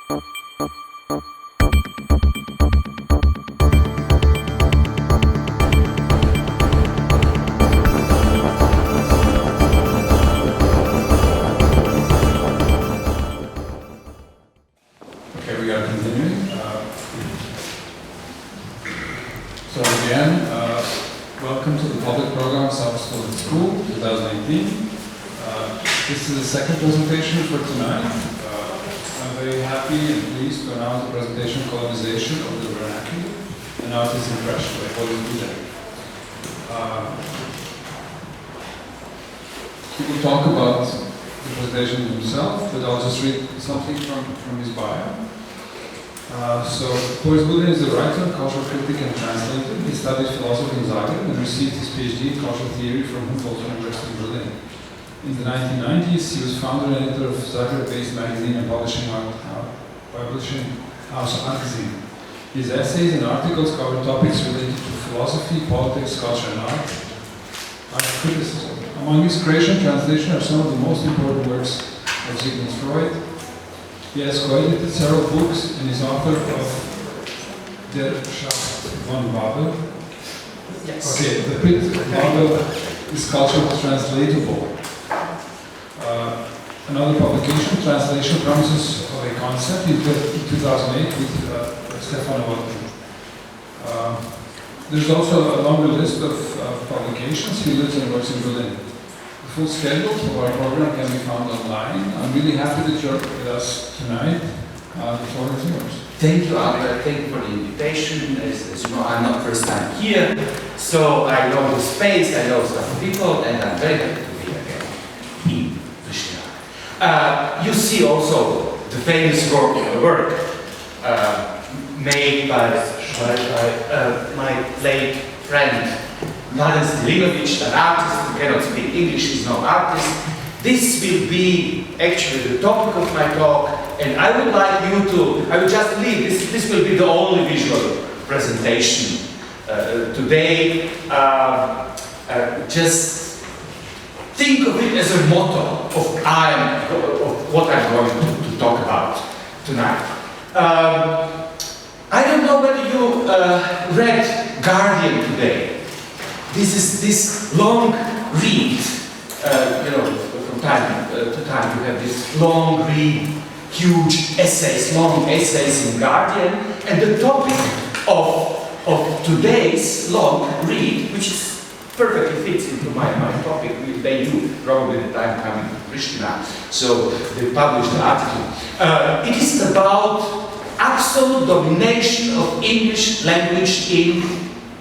Okay, we are continuing. So again, welcome to the public program of South School and School 2018. This is the second presentation for tonight. I'm very happy and pleased to announce the presentation Colonization of the Vernacular, an artist's impression by Boris Buden. He will talk about the presentation himself, but I'll just read something from his bio. So, Boris Buden is a writer, cultural critic, and translator. He studied philosophy in Zagreb and received his PhD in cultural theory from Humboldt University in Berlin. In the 1990s, he was founder and editor of Zagreb-based magazine and publishing house Magazine. His essays and articles cover topics related to philosophy, politics, culture, and art criticism. Among his creation and translation are some of the most important works of Sigmund Freud. He has co-edited several books and is author of Der Schacht von Babel. Yes. Okay, the pit of Babel is culturally translatable. Another publication, Translation Promises of a Concept, in 2008 with Stefano Otten. There's also a longer list of publications. He lives and works in Berlin. The full schedule of our program can be found online. I'm really happy that you're with us tonight. The floor is yours. Thank you, Albert. Thank you for the invitation. As you know, I'm not first time here, so I know the space, I know some people, and I'm very happy to be again in Prishtina. You see also the famous work made by my late friend Mladen Stilinovic, an artist who cannot speak English, is no artist. This will be actually the topic of my talk, and I would like you to, I will just leave, this will be the only visual presentation today. Just think of it as a motto of what I'm going to talk about tonight. I don't know whether you read Guardian today. This is this long read, you know, from time to time you have this long read, huge essays, long essays in Guardian, and the topic of today's long read, which is perfectly fits into my topic, they knew probably that I'm coming to Prishtina, so they published the article. It is about absolute domination of English language in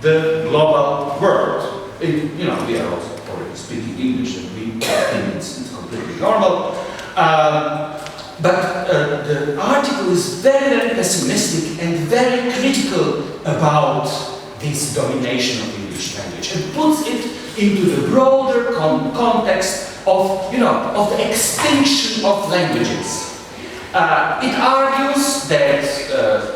the global world. You know, we are also already speaking English, and we think it's completely normal. But the article is very, very pessimistic and very critical about this domination of English language, and puts it into the broader context of, you know, of the extinction of languages. It argues that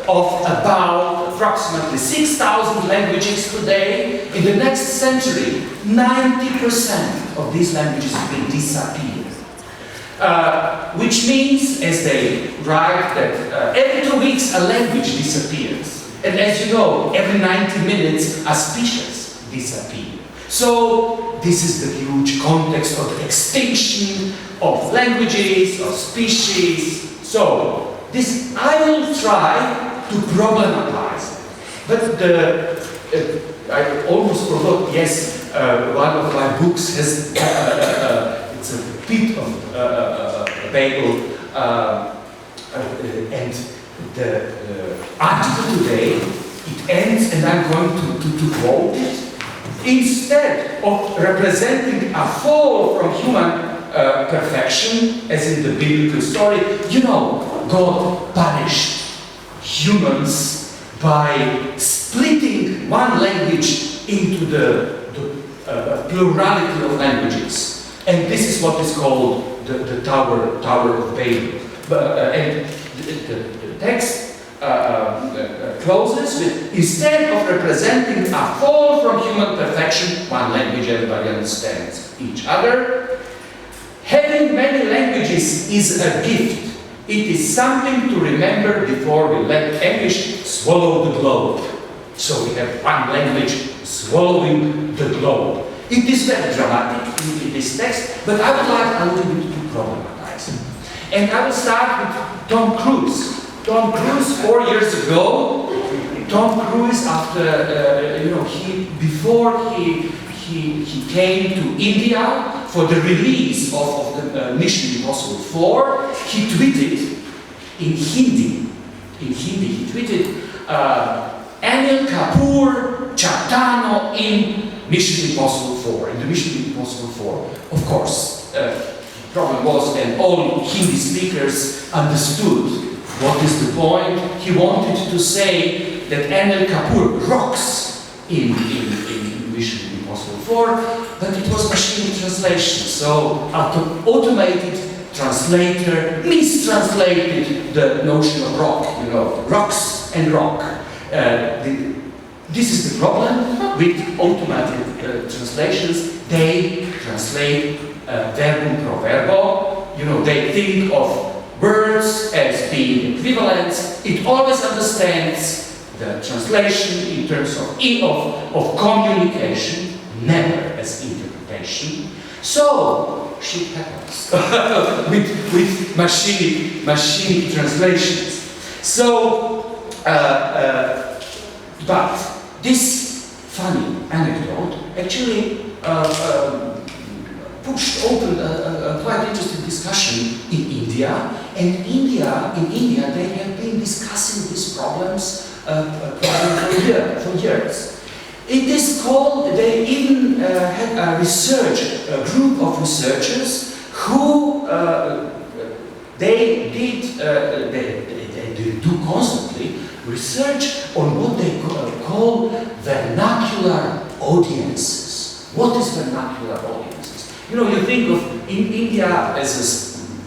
of about approximately 6,000 languages today, in the next century, 90% of these languages will disappear. Which means, as they write, that every 2 weeks a language disappears. And as you know, every 90 minutes a species disappears. So this is the huge context of the extinction of languages, of species. So this I will try to problematize it. But I almost forgot, yes, one of my books has, it's a bit of Babel, and the article today, it ends, and I'm going to quote it. Instead of representing a fall from human perfection, as in the biblical story, you know, God punished humans by splitting one language into the plurality of languages. And this is what is called the Tower of Babel. And the text closes with, instead of representing a fall from human perfection, one language everybody understands each other, having many languages is a gift It is something to remember before we let English swallow the globe. So we have one language swallowing the globe. It is very dramatic in this text, but I would like a little bit to problematize it. And I will start with Tom Cruise. Tom Cruise, 4 years ago, Tom Cruise, after, before he came to India for the release of the Mission Impossible 4, he tweeted in Hindi. In Hindi, he tweeted, Anil Kapoor Chatano in Mission Impossible 4, in the Mission Impossible 4. Of course, the problem was that all Hindi speakers understood what is the point. He wanted to say that Anil Kapoor rocks in Mission Impossible 4, but it was machine translation, so automated translator mistranslated the notion of rock, rocks and rock. This is the problem with automatic translations. They translate verbum pro verbo. They think of words as being equivalents. It always understands the translation in terms of communication, never as interpretation. So shit happens with machine translations. So, but this funny anecdote actually pushed open a quite interesting discussion in India. And in India, they have been discussing these problems for years. It is called, they even had a group of researchers who they do constantly research on what they call vernacular audiences. What is vernacular audiences? You think of India as a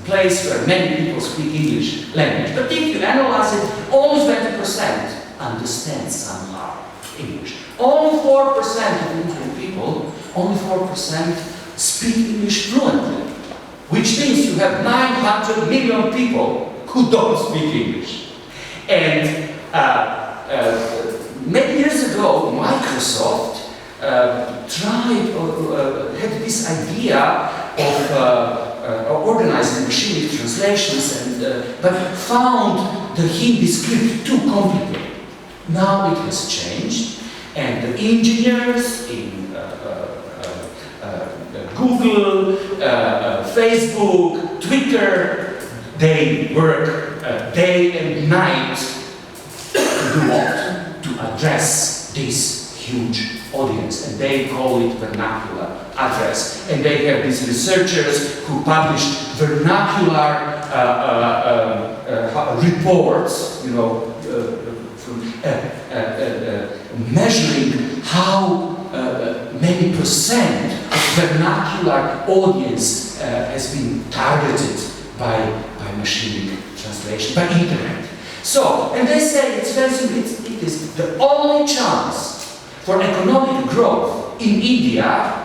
place where many people speak English language, but if you analyze it, almost 20% understand somehow English. Only 4% of Indian people, only 4% speak English fluently, which means you have 900 million people who don't speak English. And many years ago, Microsoft had this idea of organizing machine translations, but found the Hindi script too complicated. Now it has changed, and the engineers in Google, Facebook, Twitter, they work day and night to do what? To address this huge audience, and they call it vernacular address. And they have these researchers who publish vernacular reports, measuring how many percent of vernacular audience has been targeted by machine translation, by internet. So, and they say it's very simple, it is the only chance for economic growth in India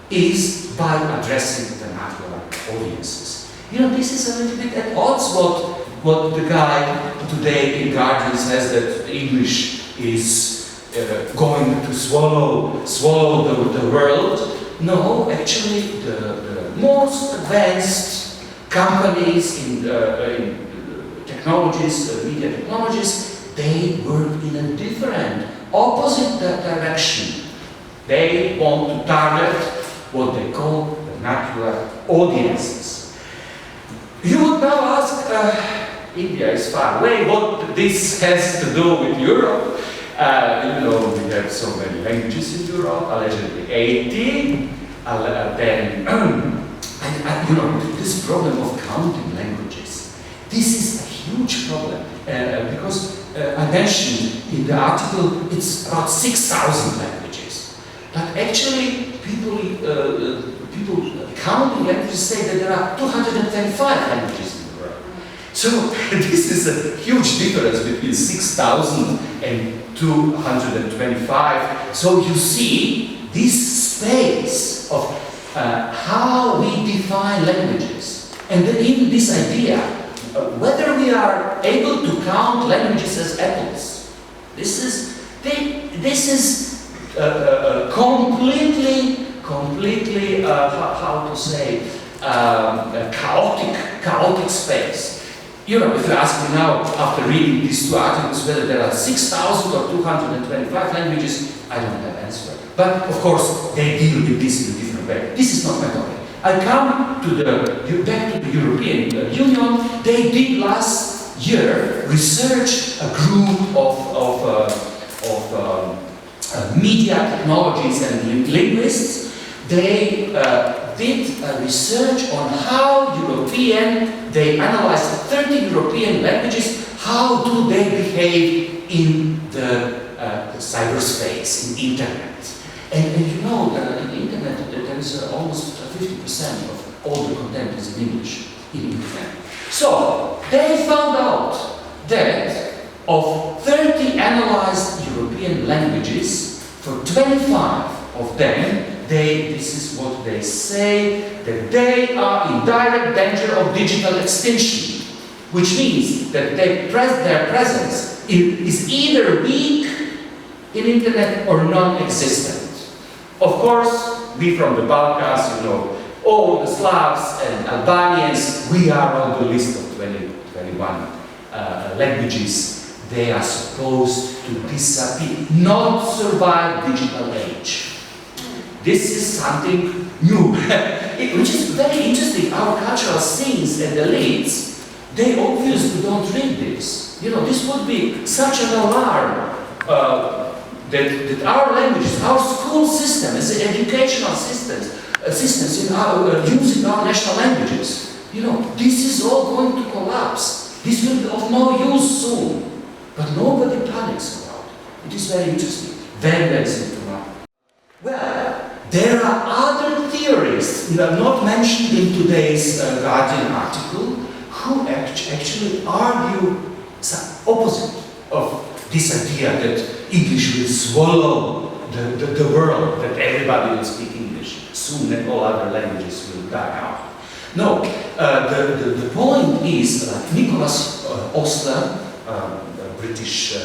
is by addressing vernacular audiences. This is a little bit at odds what the guy today in Guardian says, that English is going to swallow the world. No, actually the most advanced companies in technologies, media technologies, they work in a different, opposite direction. They want to target what they call vernacular audiences. You would now ask, India is far away, what this has to do with Europe? We have so many languages in Europe, allegedly 80, this problem of counting languages. This is a huge problem, because I mentioned in the article it's about 6,000 languages. But actually, people counting languages say that there are 225 languages in the world. So this is a huge difference between 6,000 and 225. So you see this space of how we define languages, and then even this idea, whether we are able to count languages as apples. This is completely, how to say, chaotic space. You know, if you ask me now, after reading these two articles, whether there are 6,000 or 225 languages, I don't have an answer. But of course, they deal with this in a different way. This is not my topic. I come to back to the European Union. They did last year research a group of media technologies and linguists. They did a research on how they analyzed 30 European languages, how do they behave in the cyberspace, in internet. And you know that in the internet there is almost 50% of all the content is in English, in internet. So they found out that of 30 analyzed European languages, for 25 of them, this is what they say, that they are in direct danger of digital extinction, which means that their presence is either weak in internet or non-existent. Of course, we from the Balkans, you know, all the Slavs and Albanians, we are on the list of 21 languages. They are supposed to disappear, not survive digital age. This is something new, which is very interesting. Our cultural scenes and elites, they obviously don't read this. You know, this would be such an alarm that our languages, our school system, as educational systems in using our national languages, you know, this is all going to collapse. This will be of no use soon. But nobody panics about it. It is very interesting, very simple. Well, there are other theorists not mentioned in today's Guardian article who actually argue the opposite of this idea that English will swallow the world, that everybody will speak English soon and all other languages will die out. No, the point is, like Nicholas Ostler, British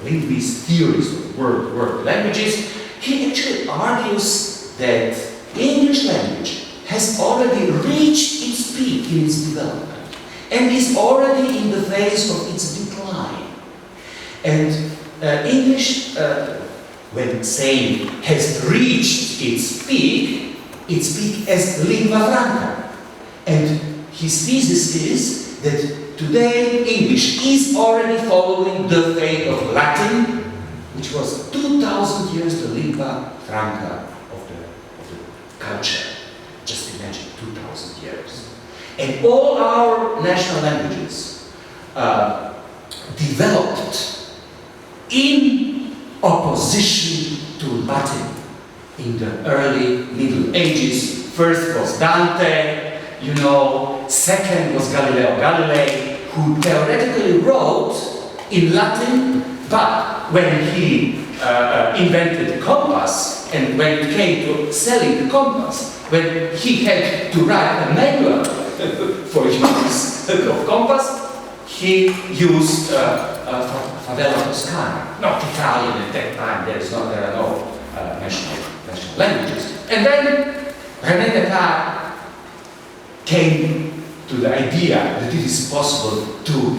linguist, theorist of world languages, he actually argues that English language has already reached its peak in its development and is already in the phase of its decline. And English, when saying has reached its peak as lingua franca. And his thesis is that today, English is already following the fate of Latin, which was 2,000 years the lingua franca of the culture. Just imagine, 2,000 years. And all our national languages developed in opposition to Latin in the early Middle Ages. First was Dante, you know, second was Galileo Galilei, who theoretically wrote in Latin, but when he invented the compass, and when it came to selling the compass, when he had to write a manual for use of compass, he used Favela Toscana, not Italian at that time. There are no national languages. And then René Descartes came to the idea that it is possible to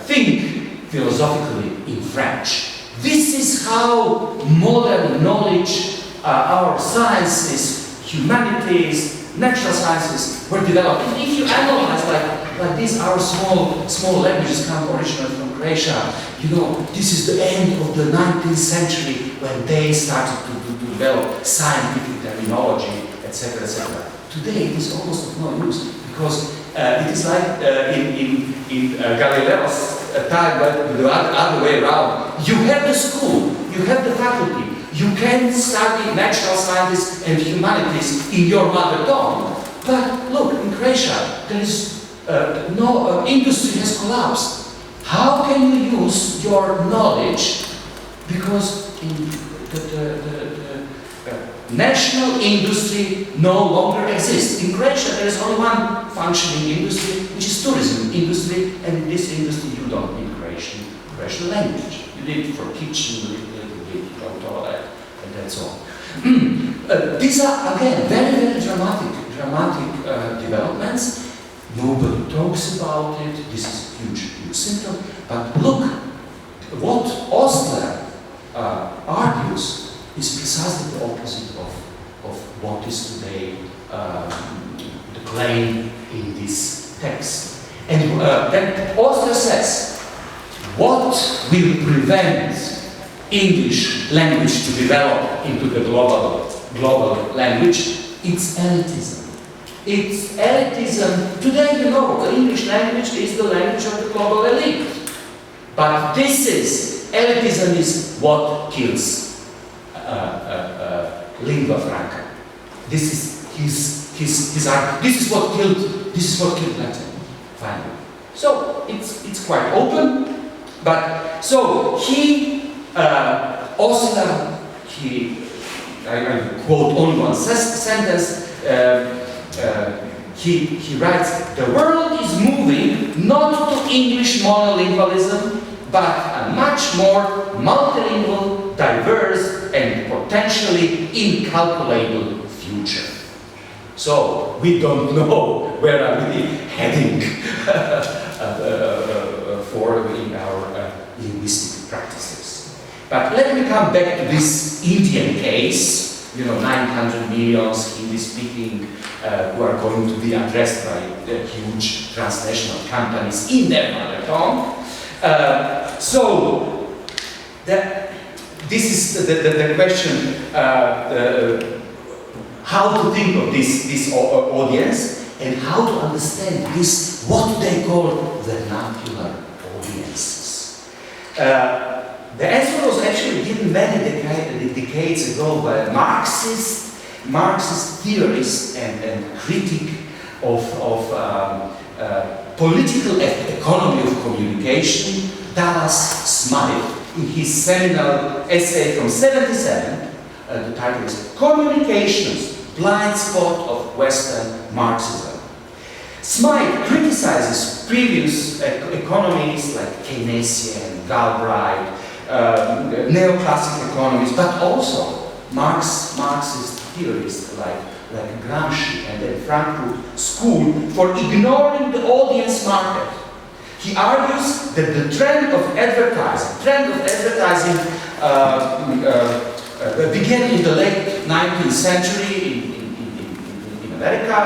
think philosophically in French. This is how modern knowledge, our sciences, humanities, natural sciences were developed. And if you analyze like these, our small languages come originally from Croatia, you know, this is the end of the 19th century when they started to develop scientific terminology, etc., etc. Today it is almost of no use because it is like in Galileo's time, but the other way around. You have the school, you have the faculty, you can study natural sciences and humanities in your mother tongue. But look, in Croatia, there is no industry has collapsed. How can you use your knowledge? Because national industry no longer exists. In Croatia, there is only one functioning industry, which is tourism industry, and this industry you don't need Croatian language. You need it for kitchen, you need it for toilet, and that's all. These are, again, very, very dramatic developments. Nobody talks about it. This is a huge symptom. But look, what Osler argues is precisely the opposite of what is today the claim in this text. And then Osler says, what will prevent English language to develop into the global language? It's elitism. It's elitism. Today, you know, the English language is the language of the global elite. But this is, elitism is what kills Lingua Franca. This is what killed Latin, finally. So it's quite open, but so he Osler, I quote only one sentence. He writes, the world is moving not to English monolingualism, but a much more multilingual, diverse, and potentially incalculable future. So we don't know where are we heading for in our linguistic practices. But let me come back to this Indian case. You know, 900 million Hindi-speaking who are going to be addressed by huge transnational companies in their mother tongue. So, this is the question, how to think of this audience and how to understand this, what they call vernacular audiences. The answer was actually given many decades ago by a Marxist theorist and critic of political economy of communication, Dallas Smythe, in his seminal essay from '77. The title is Communications, Blind Spot of Western Marxism. Smythe criticizes previous economies like Keynesian, Galbraith, neoclassic economies, but also Marxist theorists like Gramsci and the Frankfurt School for ignoring the audience market. He argues that the trend of advertising began in the late 19th century in America,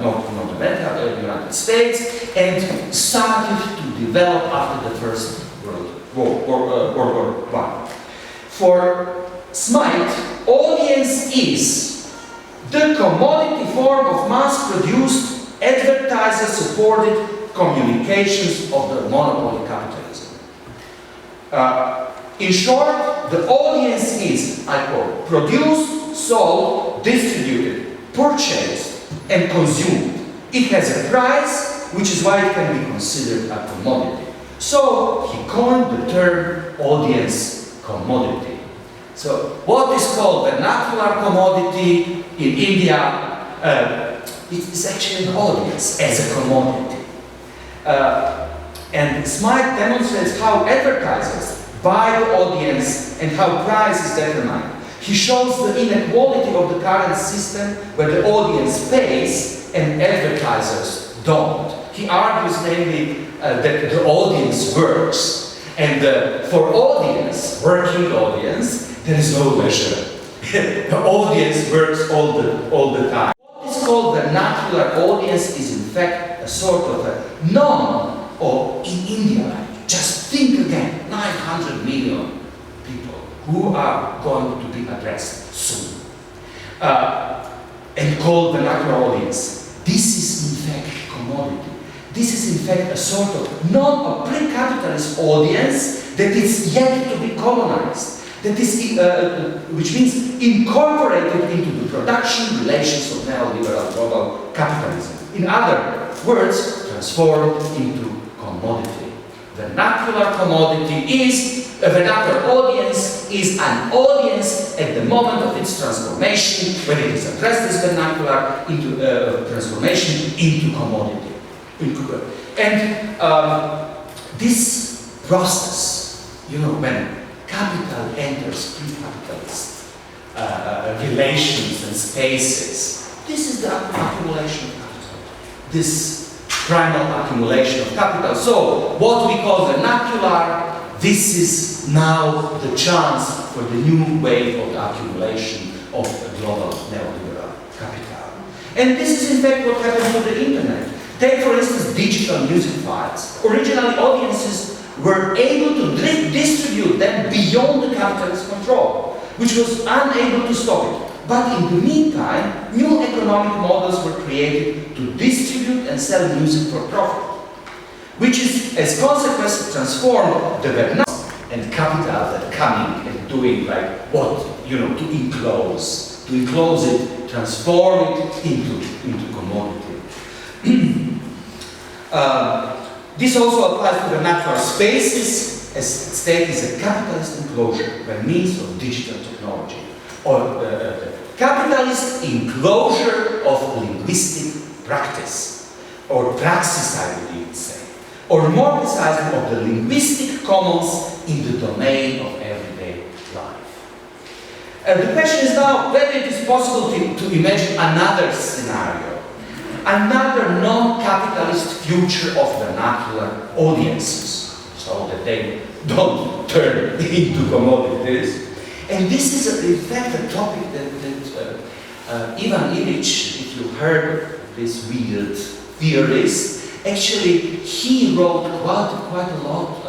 North America, the United States, and started to develop after the First World War I. For Smythe, audience is the commodity form of mass-produced, advertiser-supported communications of the monopoly capitalism. In short, the audience is, I quote, produced, sold, distributed, purchased, and consumed. It has a price, which is why it can be considered a commodity. So he coined the term audience commodity. So what is called vernacular commodity in India, it is actually an audience as a commodity. And Smythe demonstrates how advertisers buy the audience and how price is determined. He shows the inequality of the current system where the audience pays and advertisers don't. He argues namely that the audience works, and for audience, working audience, there is no leisure. The audience works all the time. What is called vernacular audience is in fact a sort of a norm, or in India, just think again, 900 million people who are going to be addressed soon, and called vernacular audience. This is in fact commodity. This is in fact a sort of pre-capitalist audience that is yet to be colonized. That is, which means incorporated into the production relations of neoliberal global capitalism. In other words, transformed into commodity. Vernacular commodity is A vernacular audience is an audience at the moment of its transformation, when it is addressed as vernacular, into transformation into commodity. And this process, you know, when capital enters pre-capitalist relations and spaces, this is the accumulation of capital. This primal accumulation of capital. So, what we call vernacular, this is now the chance for the new wave of the accumulation of a global neoliberal capital. And this is in fact what happens with the internet. Take for instance digital music files. Originally audiences were able to distribute them beyond the capitalist control, which was unable to stop it. But in the meantime, new economic models were created to distribute and sell music for profit, which is, as consequence, transformed the vernacular and capital that coming and doing like what, you know, to enclose it, transform it into commodity. This also applies to vernacular spaces, as state is a capitalist enclosure by means of digital technology, or the capitalist enclosure of linguistic practice, or praxis, I would even say. Or more precisely, of the linguistic commons in the domain of everyday life. The question is now whether it is possible to imagine another scenario, another non-capitalist future of vernacular audiences, so that they don't turn into commodities. And this is, in fact, a topic that Ivan Illich, if you heard this weird theorist, actually, he wrote quite a lot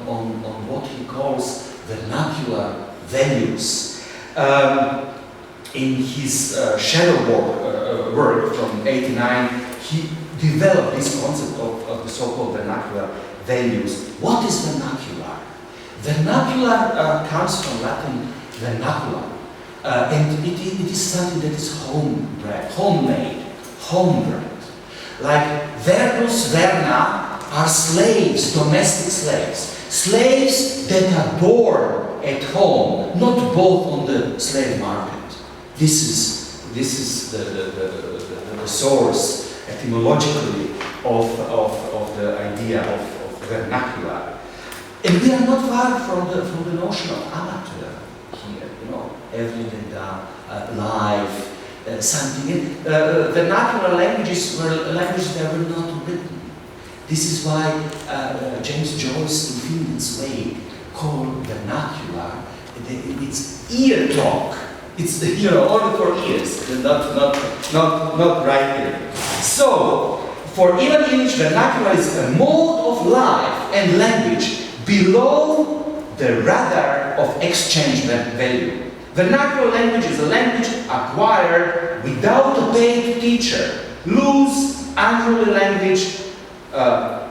on what he calls vernacular values. In his shadow work from '89, he developed this concept of the so-called vernacular values. What is vernacular? Vernacular comes from Latin vernacular, and it is something that is homebred, homemade, homebred. Like verbus verna are slaves, domestic slaves. Slaves that are born at home, not bought on the slave market. This is the source, etymologically, of the idea of vernacular. And we are not far from the notion of amateur here, you know, everyday, live, something. Vernacular languages were languages that were not written. This is why James Joyce in Finland's Way called vernacular, it's ear talk. It's, you know, only for ears, not writing. So, for Ivan Illich, vernacular is a mode of life and language below the radar of exchange value. Vernacular language is a language acquired without a paid teacher. Loose, unruly language,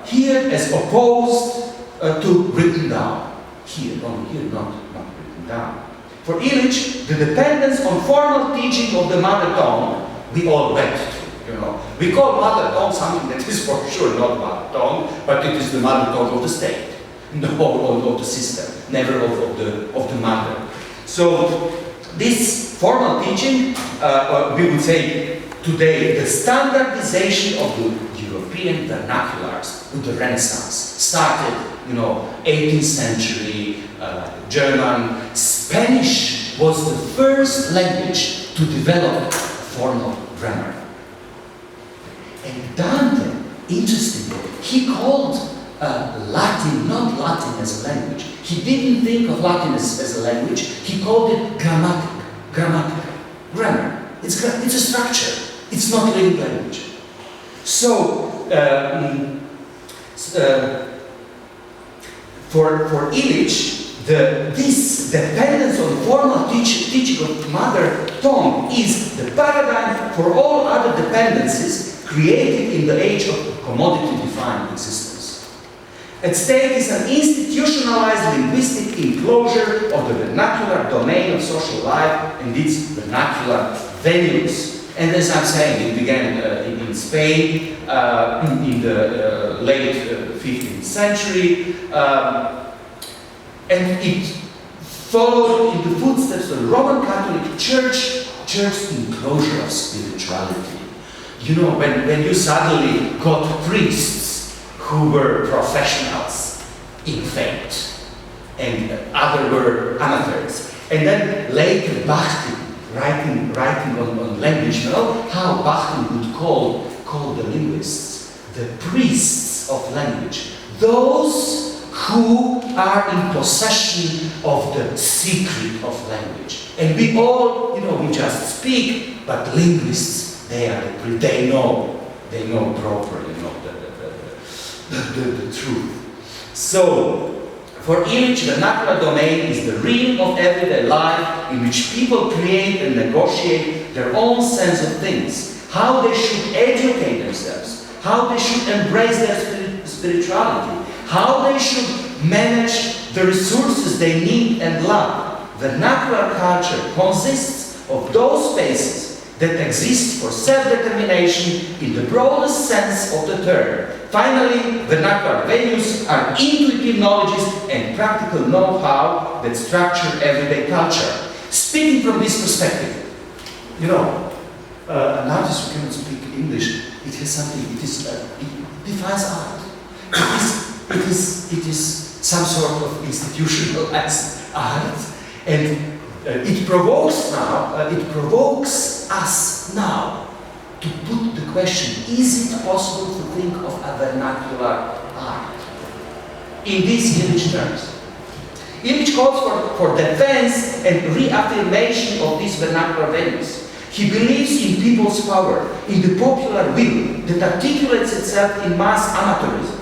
here as opposed to written down. Here, not written down. For Illich, the dependence on formal teaching of the mother tongue, we all went to, you know. We call mother tongue something that is for sure not mother tongue, but it is the mother tongue of the state, no, of the system, never of the mother. So, this formal teaching, we would say today, the standardization of the European vernaculars with the Renaissance started, you know, 18th century, German. Spanish was the first language to develop formal grammar. And Dante, interestingly, he called Latin, not Latin as a language. He didn't think of Latin as a language. He called it grammar. It's a structure. It's not living language. So, for Illich, this dependence on formal teaching of mother tongue is the paradigm for all other dependencies created in the age of commodity-defined existence. At stake is an institutionalized linguistic enclosure of the vernacular domain of social life and its vernacular values. And as I'm saying, it began in Spain in the late 15th century. And it followed in the footsteps of the Roman Catholic Church, church's enclosure of spirituality. You know, when you suddenly got priests who were professionals in faith, and others were amateurs. And then later Bachtin, writing on language, you know how Bachtin would call the linguists the priests of language, those who are in possession of the secret of language. And we all, you know, we just speak, but linguists, they know properly, you know, the truth. So, for Illich, the vernacular domain is the realm of everyday life in which people create and negotiate their own sense of things, how they should educate themselves, how they should embrace their spirituality, how they should manage the resources they need and love. Vernacular culture consists of those spaces that exist for self-determination in the broadest sense of the term. Finally, vernacular values are intuitive knowledges and practical know-how that structure everyday culture. Speaking from this perspective, you know, an artist who cannot speak English, it has something, it defines art. It is some sort of institutionalized art, and it provokes us now to put the question, is it possible to think of a vernacular art in these Illich terms? Illich calls for defense and reaffirmation of these vernacular values. He believes in people's power, in the popular will that articulates itself in mass amateurism,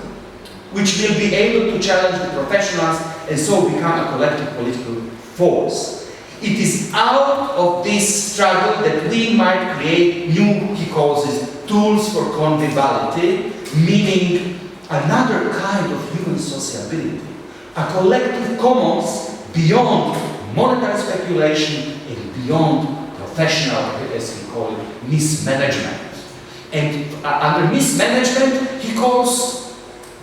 which will be able to challenge the professionals and so become a collective political force. It is out of this struggle that we might create new, he calls it, tools for conviviality, meaning another kind of human sociability, a collective commons beyond monetary speculation and beyond professional, as he calls it, mismanagement. And under mismanagement, he calls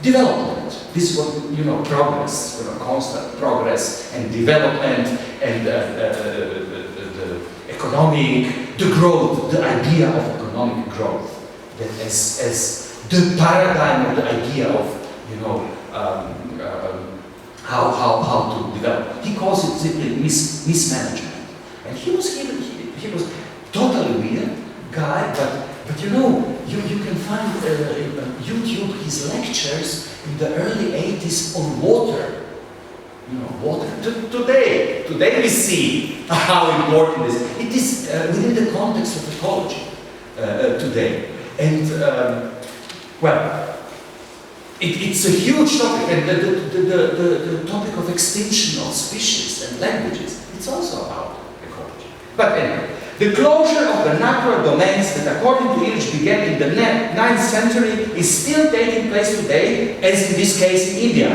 development. This is what, you know, progress, you know, constant progress and development and the economic, the growth, the idea of economic growth, that as the paradigm of the idea of, you know, how to develop. He calls it simply mismanagement. And he was totally weird guy, but you know, you can find YouTube his lectures in the early 80s on water. You know, water. Today we see how important it is within the context of ecology today. And well, it's a huge topic, and the topic of extinction of species and languages, it's also about ecology. But anyway, the closure of vernacular domains that, according to Illich, began in the 9th century is still taking place today, as in this case in India,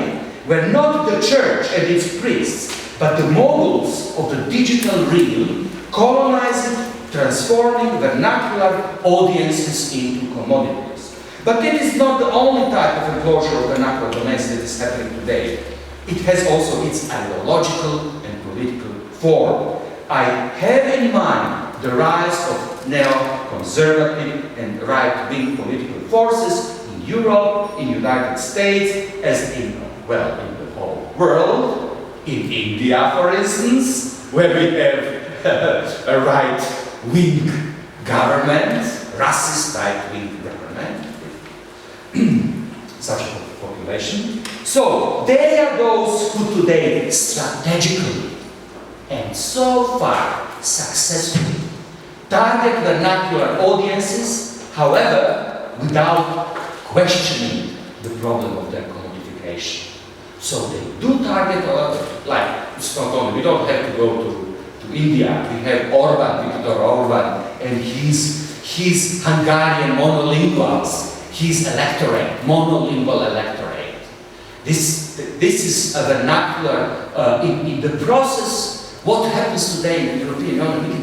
where not the church and its priests, but the moguls of the digital realm colonizing, transforming vernacular audiences into commodities. But it is not the only type of enclosure of vernacular domains that is happening today. It has also its ideological and political form. I have in mind the rise of neo-conservative and right-wing political forces in Europe, in the United States, as in the whole world, in India, for instance, where we have a right-wing government, racist right-wing government, such a population. So, they are those who today strategically and so far successfully target vernacular audiences, however, without questioning the problem of their commodification. So they do target, like, it's not only, we don't have to go to India, we have Viktor Orban, and his Hungarian monolinguals, his electorate, monolingual electorate. This is a vernacular, in the process. What happens today in the European Union, we can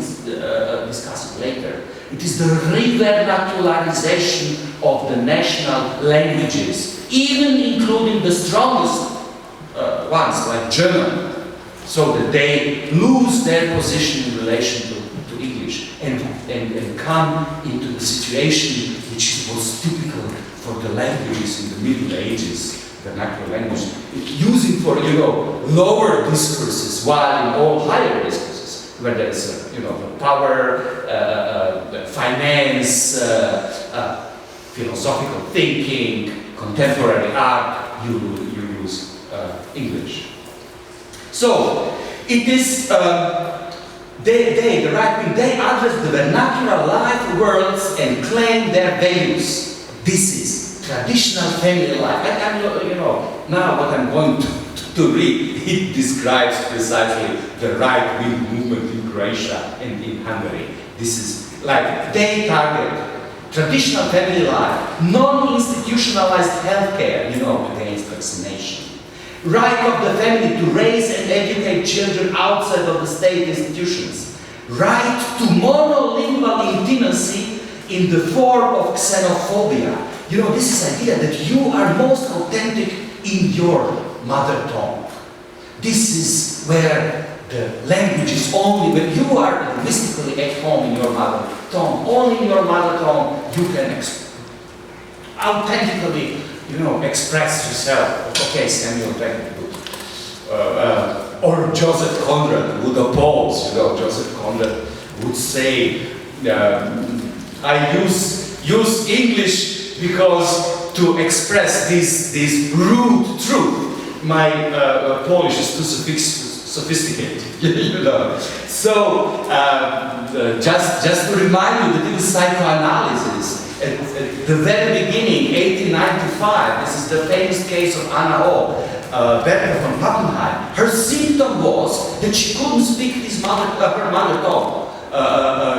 discuss it later. It is the revernacularization of the national languages, even including the strongest ones, like German, so that they lose their position in relation to English and come into the situation which was typical for the languages in the Middle Ages, vernacular language, using for, lower discourses, while in all higher discourses, where there is, power, finance, philosophical thinking, contemporary art, you use English. So, it is, the right wing, they address the vernacular life worlds and claim their values. This is traditional family life. And now what I'm going to read, it describes precisely the right wing movement in Croatia and in Hungary. This is like, they target traditional family life, non-institutionalized healthcare, against vaccination. Right of the family to raise and educate children outside of the state institutions. Right to monolingual intimacy in the form of xenophobia. This is idea that you are most authentic in your mother tongue. This is where the language is only, when you are linguistically at home in your mother tongue, only in your mother tongue you can authentically, express yourself. Okay, Samuel Beckett or Joseph Conrad would oppose, Joseph Conrad would say, I use English because to express this rude truth, my Polish is too sophisticated, So, just to remind you that it was psychoanalysis. At the very beginning, 1895, this is the famous case of Anna O. Bertha von Pappenheim. Her symptom was that she couldn't speak her mother tongue,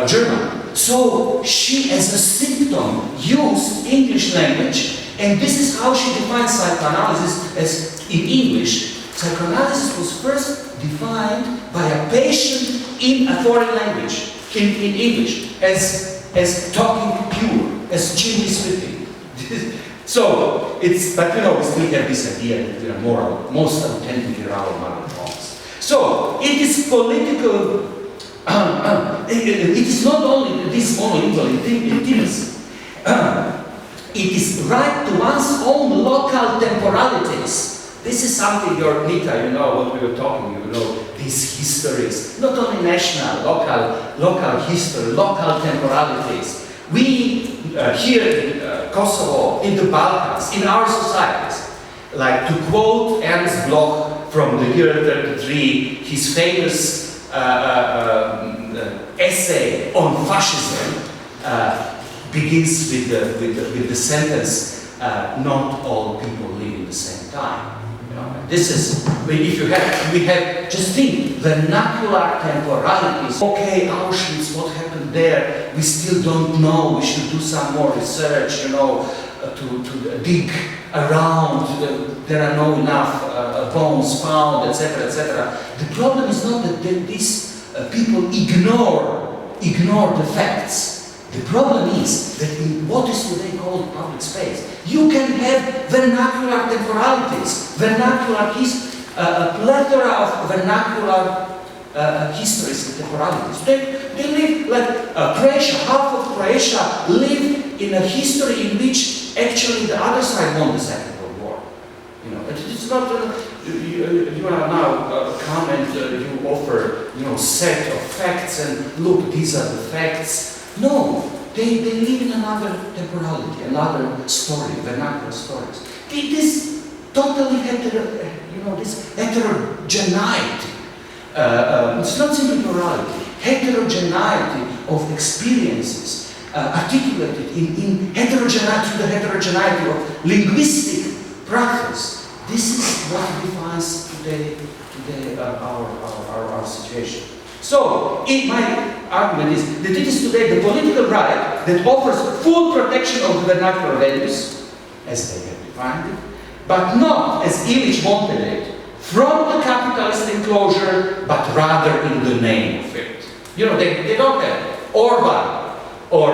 German. So she, as a symptom, used English language, and this is how she defines psychoanalysis as in English. Psychoanalysis was first defined by a patient in a foreign language, in English, as talking pure, as chimney sweeping. So, but we still have this idea that we are most authentic in our mother tongues. So, it is political, it is not only this monolingual intimacy, it is right to one's own local temporalities. This is something, Nita, what we were talking, these histories, not only national, local history, local temporalities. We, here in Kosovo, in the Balkans, in our societies, like to quote Ernst Bloch from the year 33, his famous essay on fascism begins with the sentence, not all people live in the same time. This is, we have, just think, vernacular temporalities. Okay, Auschwitz, what happened there? We still don't know. We should do some more research, to dig around. There are no enough bones found, etc., etc. The problem is not that these people ignore the facts. The problem is that in what is today called public space, you can have vernacular temporalities, a plethora of vernacular histories and temporalities. They live like Croatia, half of Croatia live in a history in which actually the other side won the Second World War. It's not, you are now come and you offer, set of facts and look, these are the facts. No, they live in another temporality, another story, vernacular stories. It is totally this heterogeneity. It's not simply plurality, heterogeneity of experiences articulated in heterogeneity, the heterogeneity of linguistic practice. This is what defines today our situation. So, my argument is that it is today the political right that offers full protection of the vernacular values, as they have defined it, but not, as Illich wanted it, from the capitalist enclosure, but rather in the name of it. They don't have Orban, or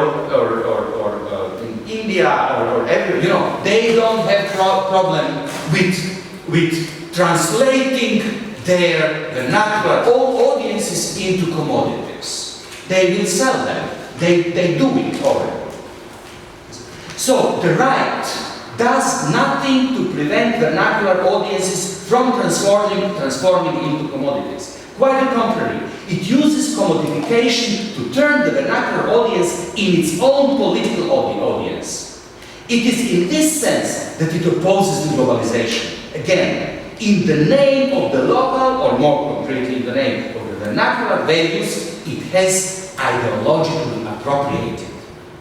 in India, or everywhere, they don't have problem with translating their vernacular audiences into commodities. They will sell them. They do it already. So the right does nothing to prevent vernacular audiences from transforming into commodities. Quite the contrary, it uses commodification to turn the vernacular audience in its own political audience. It is in this sense that it opposes globalization. Again, in the name of the local, or more concretely in the name of the vernacular values, it has ideologically appropriated.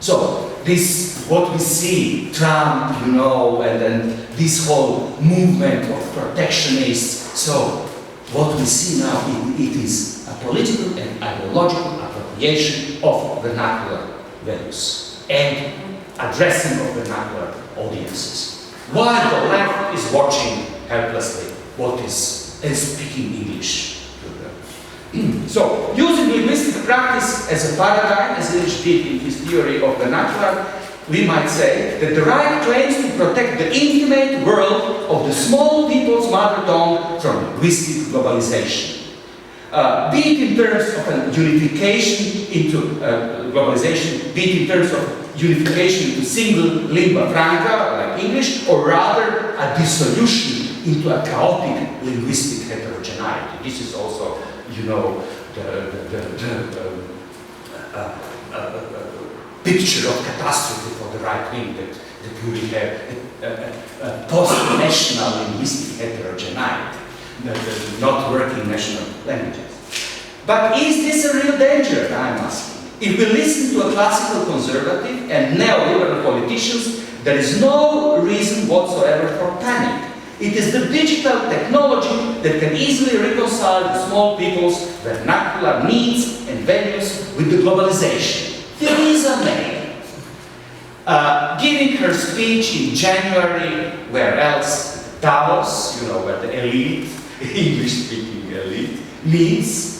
So, this, what we see, Trump, you know, and then this whole movement of protectionists. So, what we see now, it is a political and ideological appropriation of vernacular values and addressing of vernacular audiences. While the left is watching helplessly what is and speaking English. So, using linguistic practice as a paradigm, as Illich did in his theory of vernacular, we might say that the right claims to protect the intimate world of the small people's mother tongue from linguistic globalization. Be it in terms of an unification into globalization, be it in terms of unification into single lingua franca, like English, or rather a dissolution into a chaotic linguistic heterogeneity. This is also, you know, the picture of catastrophe for the right wing, that you will have post-national linguistic heterogeneity, not working national languages. But is this a real danger, I'm asking? If we listen to a classical conservative and neoliberal politicians, there is no reason whatsoever for panic. It is the digital technology that can easily reconcile the small people's vernacular needs and values with the globalization. Theresa May, giving her speech in January, where else? Davos, you know, where the elite, English-speaking elite, meets.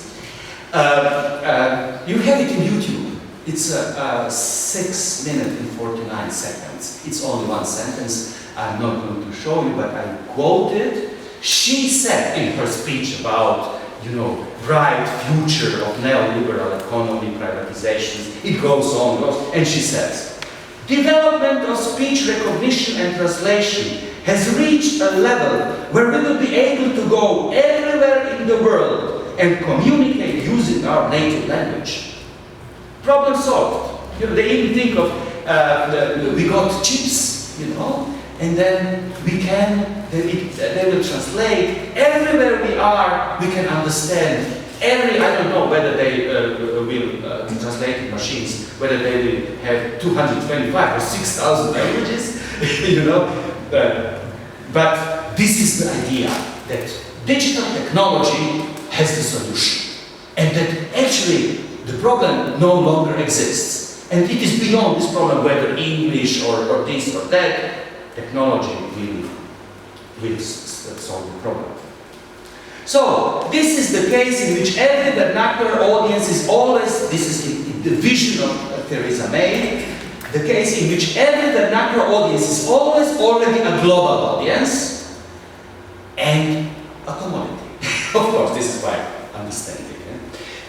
You have it in YouTube. It's 6 minutes and 49 seconds. It's only one sentence. I'm not going to show you, but I quoted. She said in her speech about, you know, bright future of neoliberal economy, privatizations, it goes on, and she says, development of speech recognition and translation has reached a level where we will be able to go everywhere in the world and communicate using our native language. Problem solved. You know, they even think of, we got chips, you know, and then we can, they will translate. Everywhere we are, we can understand. I don't know whether they will translate machines, whether they will have 225 or 6,000 languages, you know. But this is the idea, that digital technology has the solution. And that actually the problem no longer exists. And it is beyond this problem whether English or this or that. Technology will solve the problem. So, this is the case in which every vernacular audience is always, this is in the vision of Theresa May, the case in which every vernacular audience is always already a global audience and a commodity. Of course, this is quite understanding.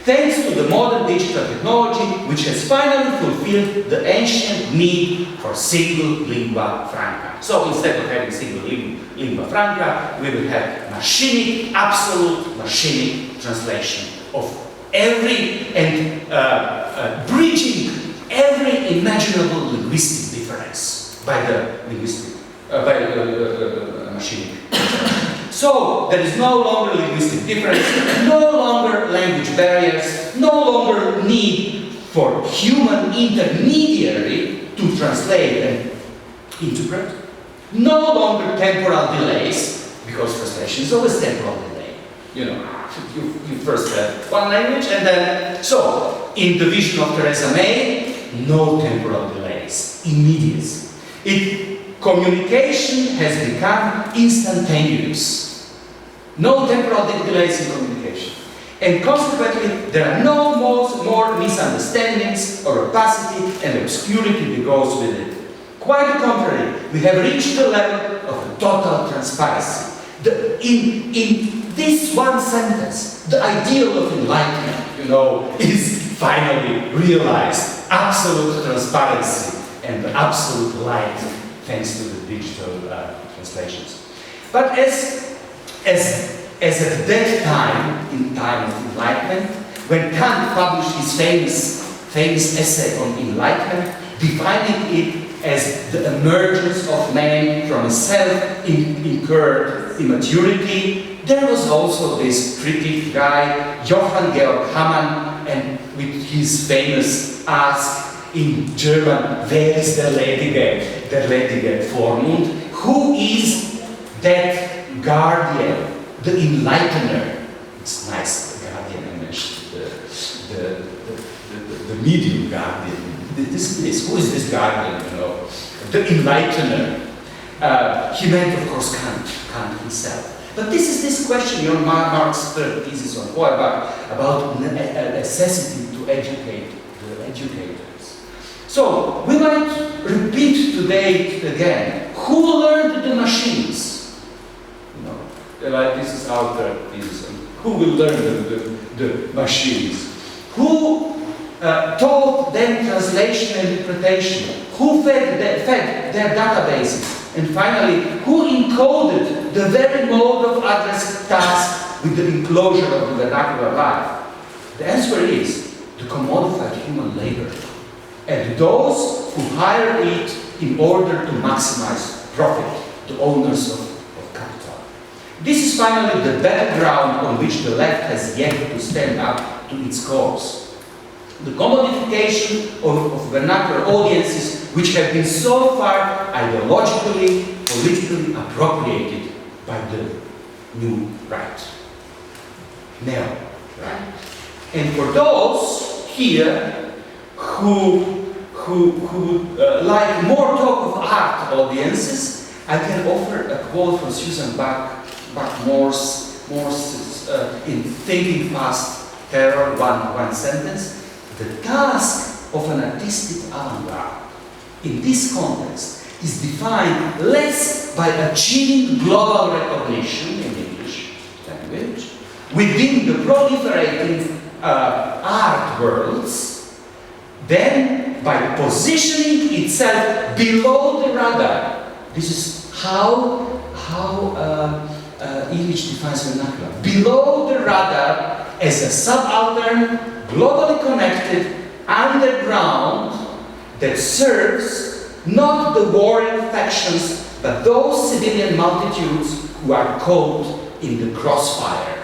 Thanks to the modern digital technology, which has finally fulfilled the ancient need for single lingua franca. So instead of having single lingua franca, we will have machinic, absolute machinic translation of every, and bridging every imaginable linguistic difference by the machinic. So, there is no longer linguistic difference, no longer language barriers, no longer need for human intermediary to translate and interpret, no longer temporal delays, because translation is always temporal delay. You know, you first have one language and then, so, in the vision of Theresa May, no temporal delays, immediacy. Communication has become instantaneous. No temporal delays in communication. And consequently, there are no more misunderstandings or opacity and obscurity that goes with it. Quite the contrary, we have reached the level of total transparency. In this one sentence, the ideal of enlightenment, you know, is finally realized. Absolute transparency and absolute light, thanks to the digital translations. But as at that time, in time of enlightenment, when Kant published his famous essay on enlightenment, defining it as the emergence of man from a self-incurred immaturity, there was also this critic guy, Johann Georg Hamann, and with his famous ask in German, where is der ledige Vormund? Who is that guardian, the enlightener? It's nice, the guardian, I mentioned, the medium guardian. Who is this guardian, you know? The enlightener. He meant, of course, Kant himself. But this is this question, you know, Marx's third thesis on Feuerbach about necessity to educate the educators. So, we might repeat today again, who learned the machines? You know, like this is our third thesis. Who will learn the machines? Who taught them translation and interpretation? Who fed their databases? And finally, who encoded the very mode of address task with the enclosure of the vernacular life? The answer is the commodified human labor, and those who hire it in order to maximize profit, the owners of capital. This is finally the battleground on which the left has yet to stand up to its cause. The commodification of vernacular audiences which have been so far ideologically, politically appropriated by the new right. Neo-right. And for those here who like more talk of art audiences, I can offer a quote from Susan Buck-Morse in Thinking Past Terror, one sentence. The task of an artistic avant-garde in this context is defined less by achieving global recognition in English language within the proliferating art worlds than by positioning itself below the radar. This is how Illich defines vernacular. Below the radar as a subaltern, globally connected underground that serves not the warring factions but those civilian multitudes who are caught in the crossfire.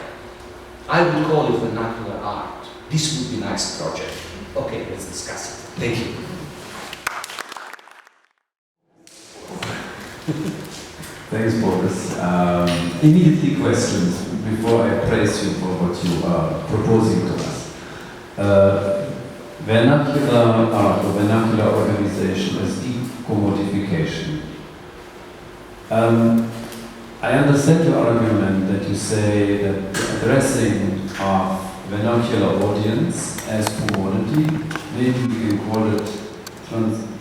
I would call it vernacular art. This would be a nice project. Okay, let's discuss it. Thank you. Thanks, Boris. Immediately questions before I praise you for what you are proposing to us. Vernacular art or vernacular organization as decommodification. I understand your argument that you say that the addressing of vernacular audience as commodity, maybe we can call it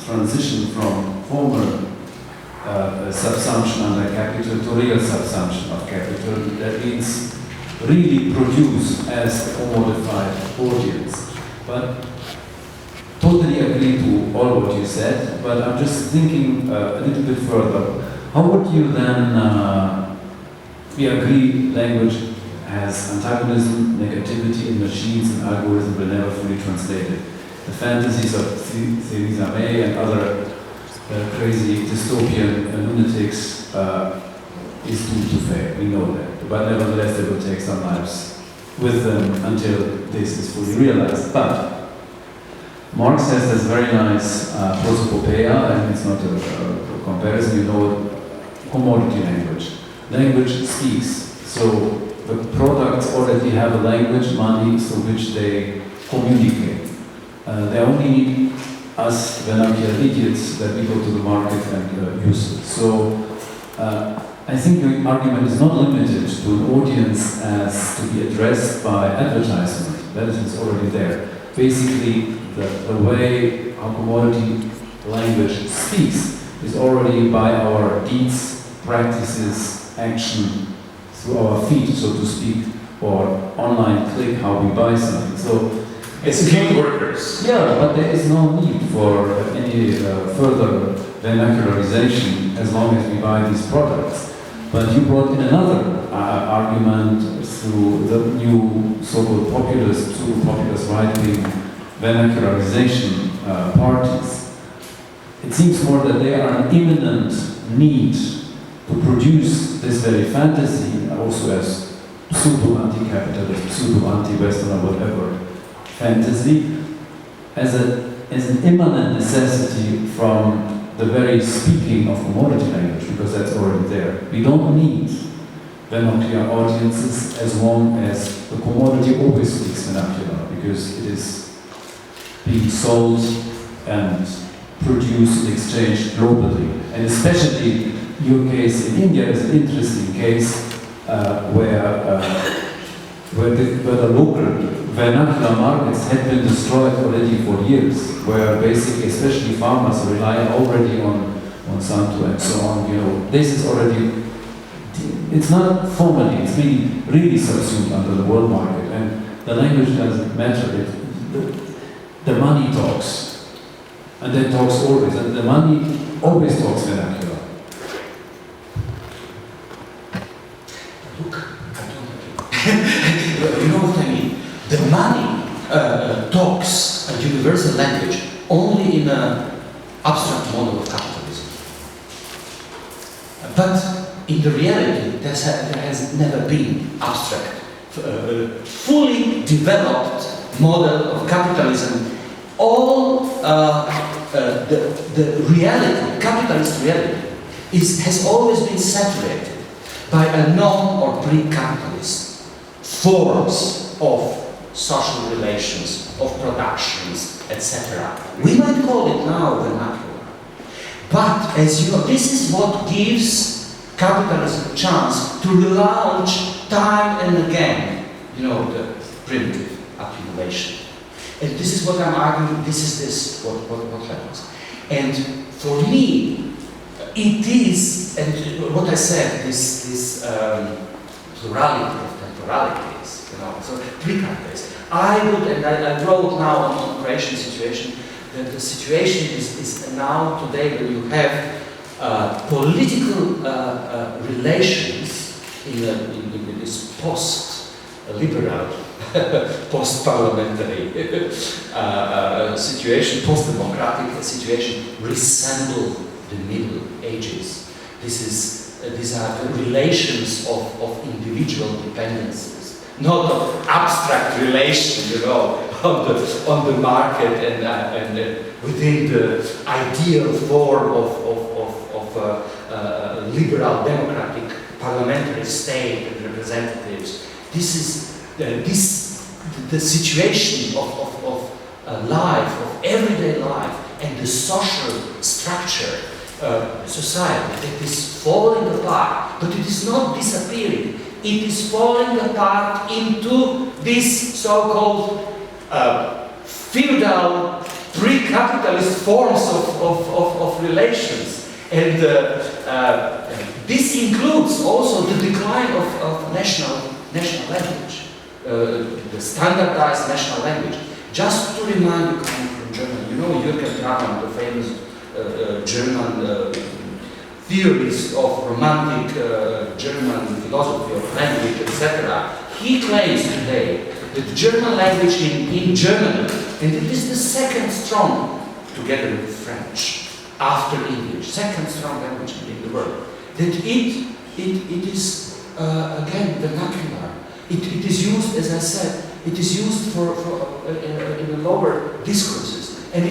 transition from former subsumption under capital to real subsumption of capital. That means really produce as a commodified audience. But totally agree to all what you said, but I'm just thinking a little bit further. How would you then, we agree language has antagonism, negativity in machines and algorithm will never fully translate it. The fantasies of Theresa May and other crazy dystopian lunatics is doomed to fail, we know that. But nevertheless they will take some lives with them until this is fully realized. But Marx has this very nice prosopopeia, and it's not a comparison, you know, commodity language. Language speaks, so the products already have a language, money, through which they communicate. They only need us vernacular idiots that we go to the market and use it. So I think your argument is not limited to an audience as to be addressed by advertisement. That is already there. Basically, the way our commodity language speaks is already by our deeds, practices, action through our feet, so to speak, or online click how we buy something. So it's skilled workers. Yeah, but there is no need for any further vernacularization as long as we buy these products. But you brought in another argument through the new so-called populist, pseudo-populist right-wing vernacularization parties. It seems more that they are an imminent need to produce this very fantasy, also as pseudo-anti-capitalist, pseudo-anti-Western or whatever fantasy, as an immanent necessity from the very speaking of commodity language, because that's already there. We don't need vernacular audiences as long as the commodity always speaks vernacular, because it is being sold and produced and exchanged globally. And especially your case in India is an interesting case where the local vernacular markets had been destroyed already for years, where basically, especially farmers rely already on Monsanto and so on. You know, this is already, it's not formally, it's really subsumed under the world market, and the language doesn't matter. The money talks, and that talks always, and the money always talks vernacular. Look, you know what I mean? The money talks a universal language only in an abstract model of capitalism. But in the reality, there has never been abstract, fully developed model of capitalism. All the reality, capitalist reality, has always been saturated by a non or pre-capitalist forms of social relations, of productions, etc. We might call it now vernacular. But as you know, this is what gives capitalism a chance to relaunch time and again, you know, the primitive accumulation. And this is what I'm arguing, what happens. And for me, it is, and what I said, this plurality of temporalities, you know, so pre-capitalism. I would, and I wrote now on Croatian situation, that the situation is now today when you have political relations in this post-liberal, post-parliamentary situation, post-democratic situation, resemble the Middle Ages. These are the relations of individual dependencies, not of abstract relation, you know, on the market and within the ideal form of liberal democratic parliamentary state and representatives. This is the situation of life, of everyday life, and the social structure. Society that is falling apart, but it is not disappearing. It is falling apart into this so-called feudal, pre-capitalist forms of relations. And this includes also the decline of national language, the standardized national language. Just to remind you, coming from Germany, you know Jürgen Tramann, the famous German theorist of romantic German philosophy of language, etc. He claims today that the German language in Germany, and it is the second strong, together with French, after English, second strong language in the world, that it is again vernacular. It is used, as I said, it is used for in the lower discourses, and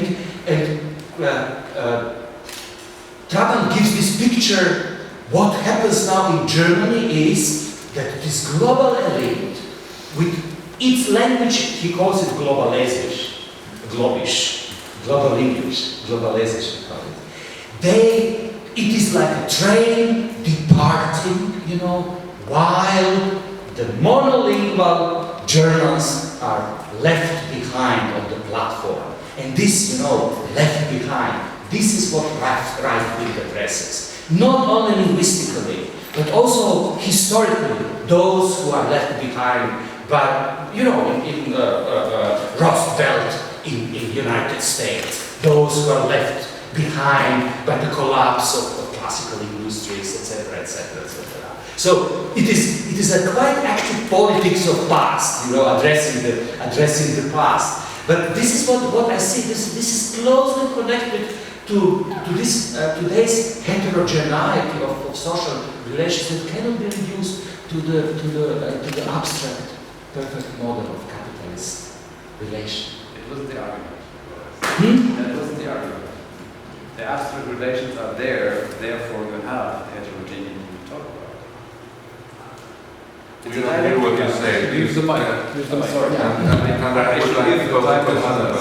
Traban gives this picture. What happens now in Germany is that this global elite, with its language, he calls it globalisch, globish, global English, globalization. It is like a train departing, you know, while the monolingual Germans are left behind on the platform. And this, you know, left behind, this is what right wing addresses. Not only linguistically, but also historically, those who are left behind by, you know, in Rust Belt in United States, those who are left behind by the collapse of classical industries, etc., etc., etc. So it is a quite active politics of past, you know, addressing the past. But this is what I see. This is closely connected to this today's heterogeneity of social relations that cannot be reduced to the abstract perfect model of capitalist relation. It wasn't the argument. Hmm? That wasn't the argument. The abstract relations are there, therefore you have heterogeneity to talk about. We don't hear what you say. Use the mic. Use the mic. Sorry.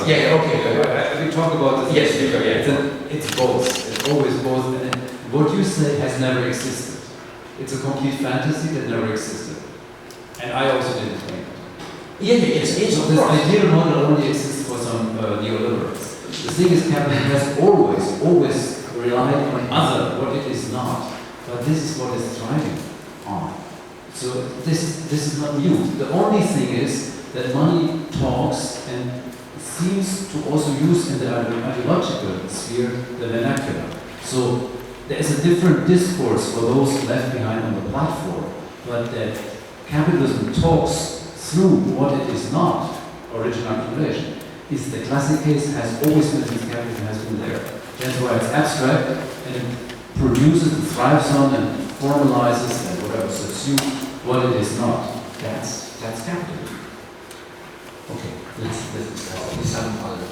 Yeah. Okay. We talk about this. Yes, yeah. It's both. It's always both. And what you say has never existed. It's a complete fantasy that never existed. And I also didn't think. Yes, So this ideal model only exists for some neoliberals. The thing is, capitalism has always relied on other, what it is not. But this is what it's thriving on. So this is not new. The only thing is that money talks and seems to also use in the ideological sphere the vernacular. So there is a different discourse for those left behind on the platform, but that capitalism talks through what it is not, original accumulation, is the classic case, has always been since capitalism has been there. That's why it's abstract and it produces and thrives on and formalizes and whatever subsumes what it is not. That's capitalism. Okay, let's have other.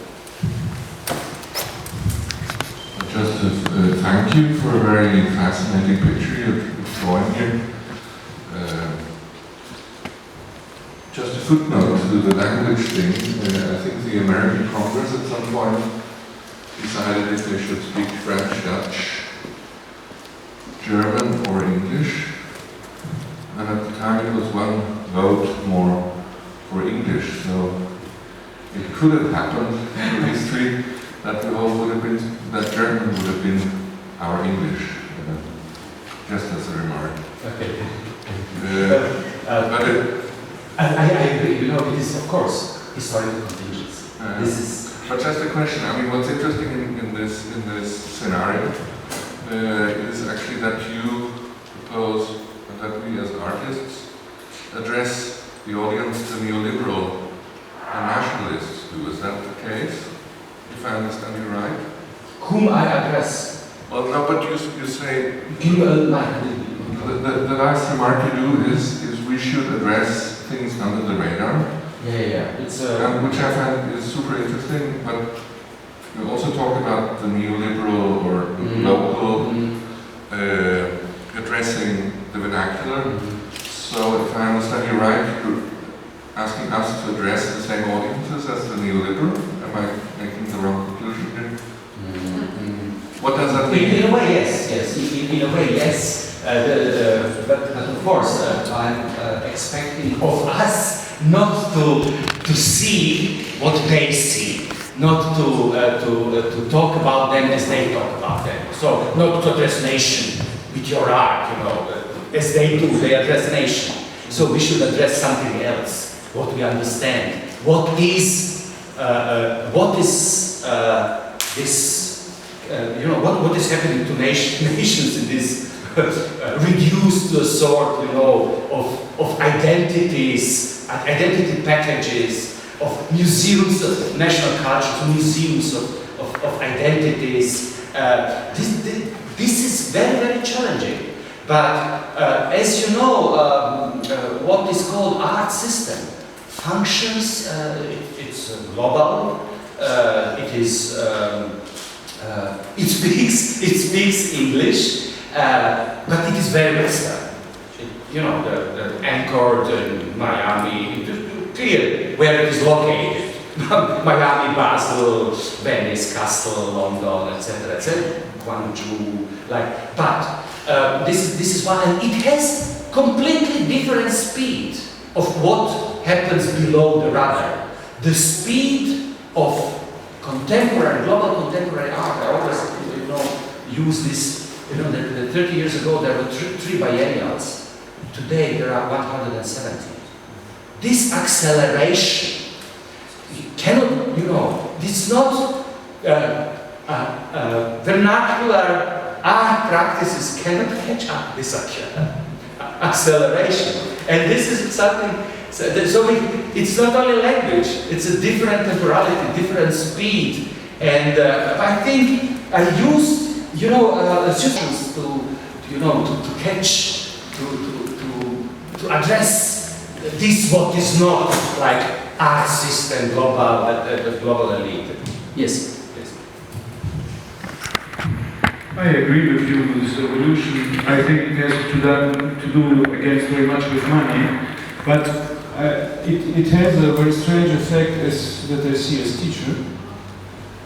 Just to thank you for a very fascinating picture you're drawing here. Just a footnote to the language thing. I think the American Congress at some point decided if they should speak French, Dutch, German or English. And at the time it was one vote more for English. So it could have happened in history that the whole would have been, that German would have been our English. Just as a remark. Okay. But I agree, you know, it is of course historical contingents. This is. But just a question. I mean, what's interesting in this scenario is actually that you propose that we as artists address the audience, the neoliberal and nationalists do. Is that the case? If I understand you right? Whom I address? Well, no, but you say Give a mic. the last remark you do is we should address things under the radar. Yeah. It's which I find is super interesting, but you also talk about the neoliberal or local addressing the vernacular. So if I understand you right, you're asking us to address the same audiences as the neoliberal. Am I making the wrong conclusion here? What does that mean? In a way, yes. In a way, yes. But of course, I'm expecting of us not to see what they see, not to talk about them as they talk about them. So not to address nation with your art, you know, as they do. They address nation. So we should address something else. What we understand. What is this? What is happening to nations in this reduced to a sort, you know, of identities, identity packages, of museums of national culture, museums of identities. This is very, very challenging. But as you know, what is called art system functions. It's global. It speaks English, but it is very Western. The anchored in Miami, clear where it is located. Miami, Basel, Venice, Castle, London, etc., Guangzhou. But this is why, and it has completely different speed of what happens below the radar. The speed of contemporary, global contemporary art. I always, use this You know, 30 years ago there were three biennials. Today there are 170. This acceleration cannot, you know, it's not vernacular art practices cannot catch up this acceleration. And this is something, so it's not only language, it's a different temporality, different speed. And I think I used, you know, situations to catch, to address this what is not like art system, global elite. Yes, yes. I agree with you with this evolution. I think it has to do against very much with money, but it has a very strange effect that I see as teacher,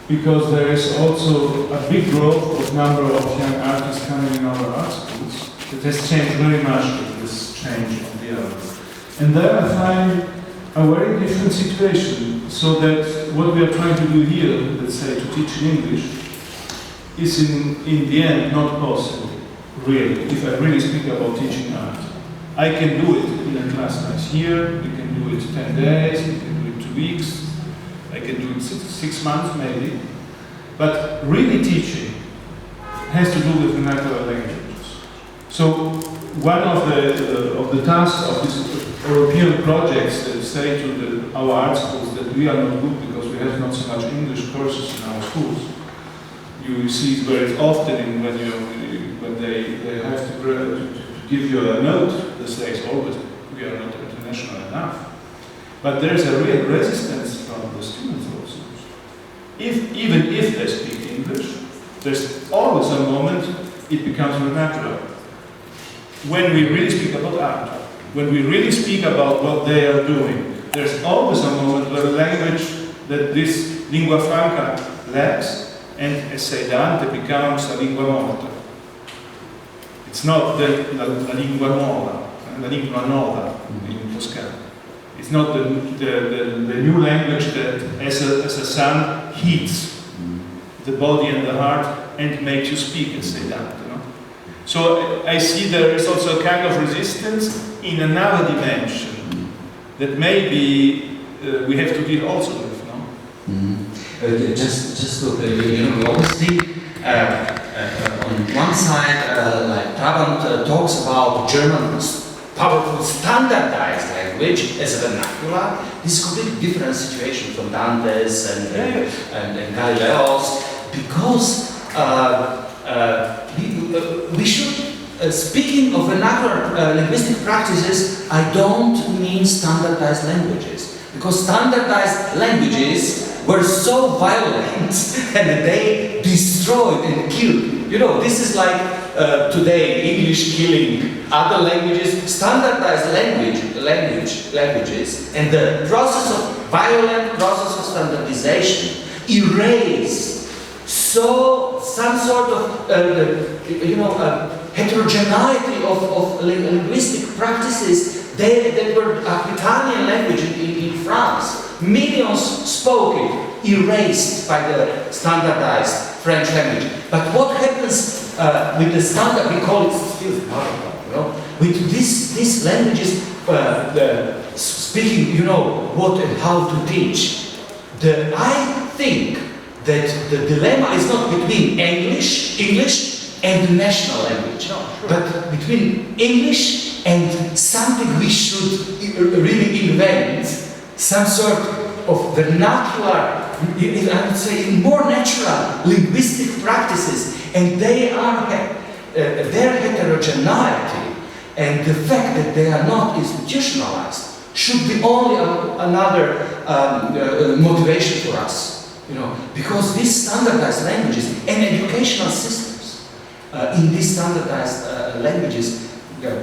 because there is also a big growth of number of young artists coming in our art schools. It has changed very much with this change of the era. And there I find a very different situation, so that what we are trying to do here, let's say to teach in English, is in the end not possible, really, if I really speak about teaching art. I can do it in a class like here, we can do it 10 days, we can do it 2 weeks, I can do it 6 months maybe, but really teaching has to do with vernacular languages. So one of the tasks of these European projects that say to our art schools that we are not good because we have not so much English courses in our schools. You see it very often when they have to give you a note, they say always we are not international enough. But there is a real resistance from the students also. Even if they speak English, there's always a moment it becomes vernacular. When we really speak about art, when we really speak about what they are doing, there's always a moment where language that this lingua franca lacks, and as say Dante becomes a lingua morta. It's not la lingua nuova, la lingua nova in Toscano. It's not the new language that as a sun heats the body and the heart and makes you speak, as say Dante. No? So I see there is also a kind of resistance in another dimension that maybe we have to deal also with. No? Just to, we always think on one side, like Trabant talks about German powerful standardized language as a vernacular. This is a completely different situation from Dante's and Galileo's, because we should, speaking of vernacular linguistic practices, I don't mean standardized languages, because standardized languages were so violent and they destroyed and killed. You know, this is like today English killing other languages, standardized languages, and the process of violent process of standardization erased some sort of heterogeneity of linguistic practices that were Aquitanian language in France. Millions spoke it, erased by the standardized French language. But what happens with the standard, we call it still powerful, you know, with these languages speaking, what and how to teach. I think that the dilemma is not between English and national language, but between English and something we should really invent, some sort of vernacular, I would say more natural linguistic practices, and they are their heterogeneity and the fact that they are not institutionalized should be only another motivation for us, because these standardized languages and educational systems in these standardized languages,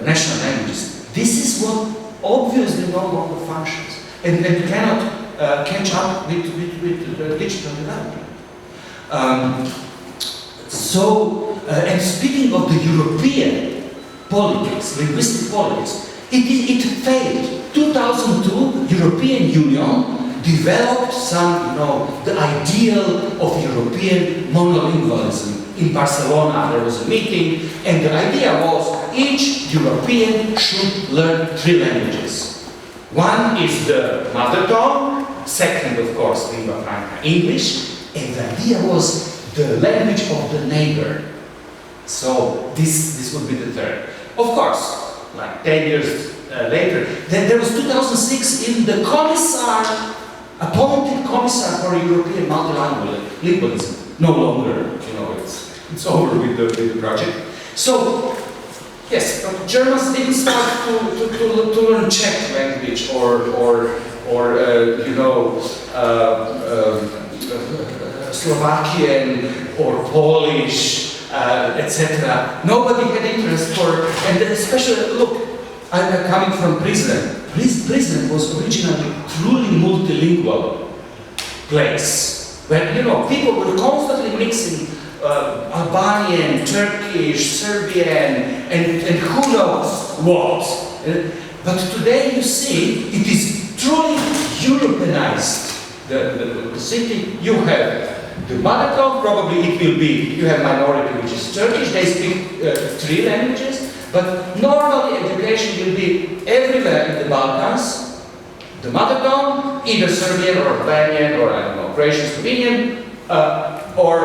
national languages, this is what obviously no longer functions and cannot catch up with digital development. And speaking of the European politics, linguistic politics, it failed. 2002, European Union developed the ideal of European monolingualism in Barcelona there was a meeting, and the idea was each European should learn 3 languages. One is the mother tongue, second, of course, Lingua Franca, English, and the idea was the language of the neighbor. So this would be the third. Of course, like 10 years later, then there was 2006 in the commissar, appointed commissar for European multilingualism. No longer, it's over with the project. So, yes, but Germans didn't start to learn Czech language or Slovakian or Polish, etc. Nobody had interest for, and especially, look, I'm coming from Prizren. Prizren was originally truly multilingual place, where, people were constantly mixing Albanian, Turkish, Serbian, and who knows what. But today you see, it is truly Europeanized. The city, you have the mother tongue, probably it will be, you have minority which is Turkish, they speak 3 languages, but normally education will be everywhere in the Balkans, the mother tongue, either Serbian or Albanian or I don't know, Croatian, Slovenian, or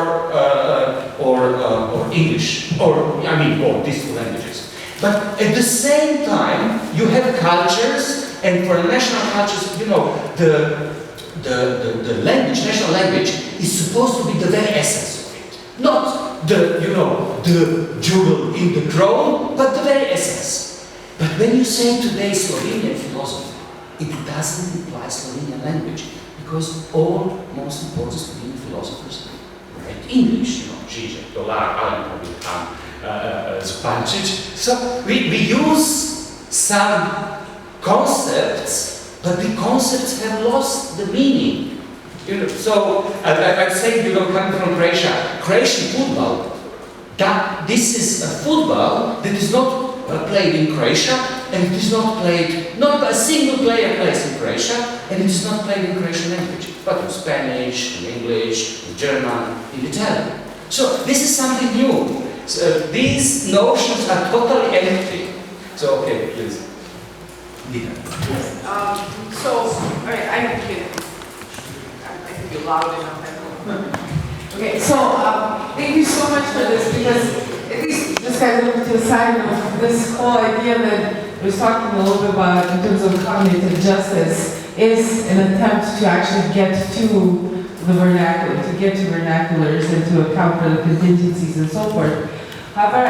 English, or these 2 languages. But at the same time, you have cultures, and for national cultures, the language, national language, is supposed to be the very essence of it. Not the jewel in the crown, but the very essence. But when you say today Slovenian philosophy, it doesn't imply Slovenian language, because all most important Slovenian philosophers write English, Žižek, Dolar, Alen, Zupančić. So we use some concepts, but the concepts have lost the meaning. So I'm saying, coming from Croatia, Croatian football, this is a football that is not played in Croatia, and it is not played, not a single player plays in Croatia, and it is not played in Croatian language, but in Spanish, in English, in German, in Italian. So this is something new. So these notions are totally empty. So, okay, please. Yes. I think you're loud enough. Okay, so thank you so much for this, because at least just kind of look to the side of this whole idea that we're talking a little bit about in terms of cognitive justice is an attempt to actually get to the vernacular, to get to vernaculars and to account for the contingencies and so forth. However,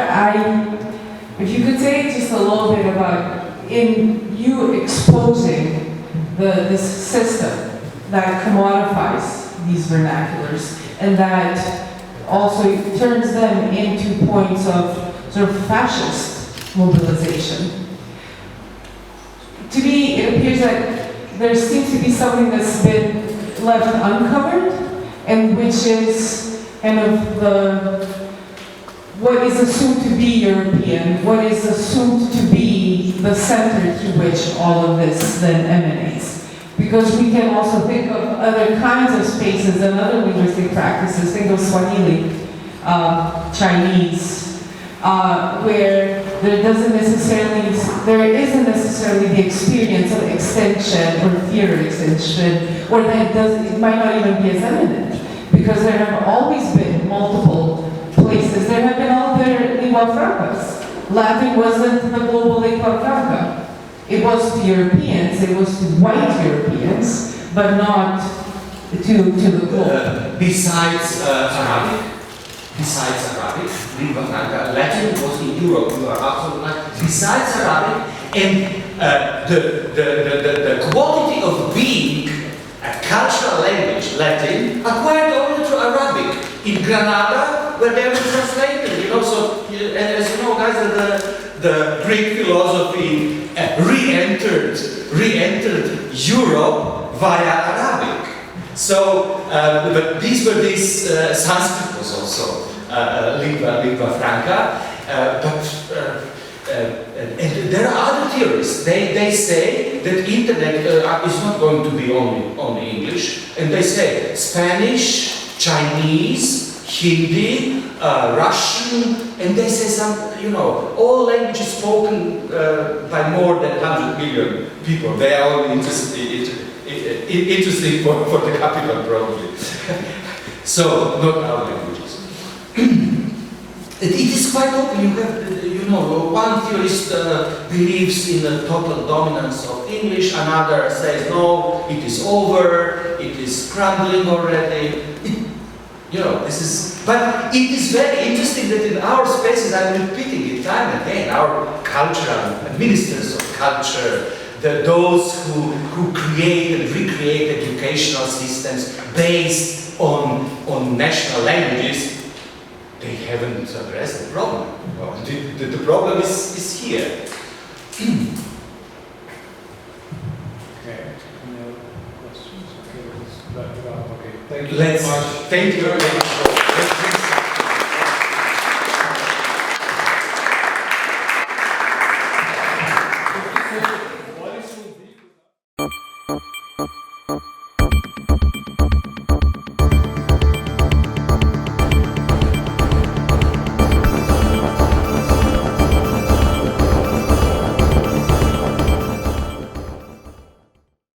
if you could say just a little bit about in you exposing this system that commodifies these vernaculars and that also turns them into points of sort of fascist mobilization. To me, it appears that there seems to be something that's been left uncovered, and which is kind of what is assumed to be European, what is assumed to be the center through which all of this then emanates. Because we can also think of other kinds of spaces and other linguistic practices. Think of Swahili, Chinese, where there isn't necessarily the experience of extension or theory extension, or that it might not even be as eminent, because there have always been multiple places. There have been other lingua francas. Latin wasn't the global lingua franca. It was to Europeans, it was to white Europeans, but not to the globe. Besides Arabic, lingua franca, Latin was in Europe. You are absolutely right. Besides Arabic, and the quality of being a cultural language, Latin, acquired only through Arabic. In Granada, where they were translated, So, as you know, guys, the Greek philosophy re-entered Europe via Arabic. So, but Sanskrit was also lingua franca. And there are other theories. They say that internet is not going to be only English, and they say Spanish, Chinese, Hindi, Russian, and they say all languages spoken by more than 100 million people. They are only interesting for the capital, probably. So, not our languages. It is quite open. You have, one theorist believes in the total dominance of English, another says no, it is over, it is crumbling already. This is, but it is very interesting that in our spaces, I'm repeating it time and again, our cultural ministers of culture, those who create and recreate educational systems based on national languages, they haven't addressed the problem. The problem is here. Okay. Any other questions? Okay, let's wrap it up. Okay. Thank you Let's, very much. thank you very much. What is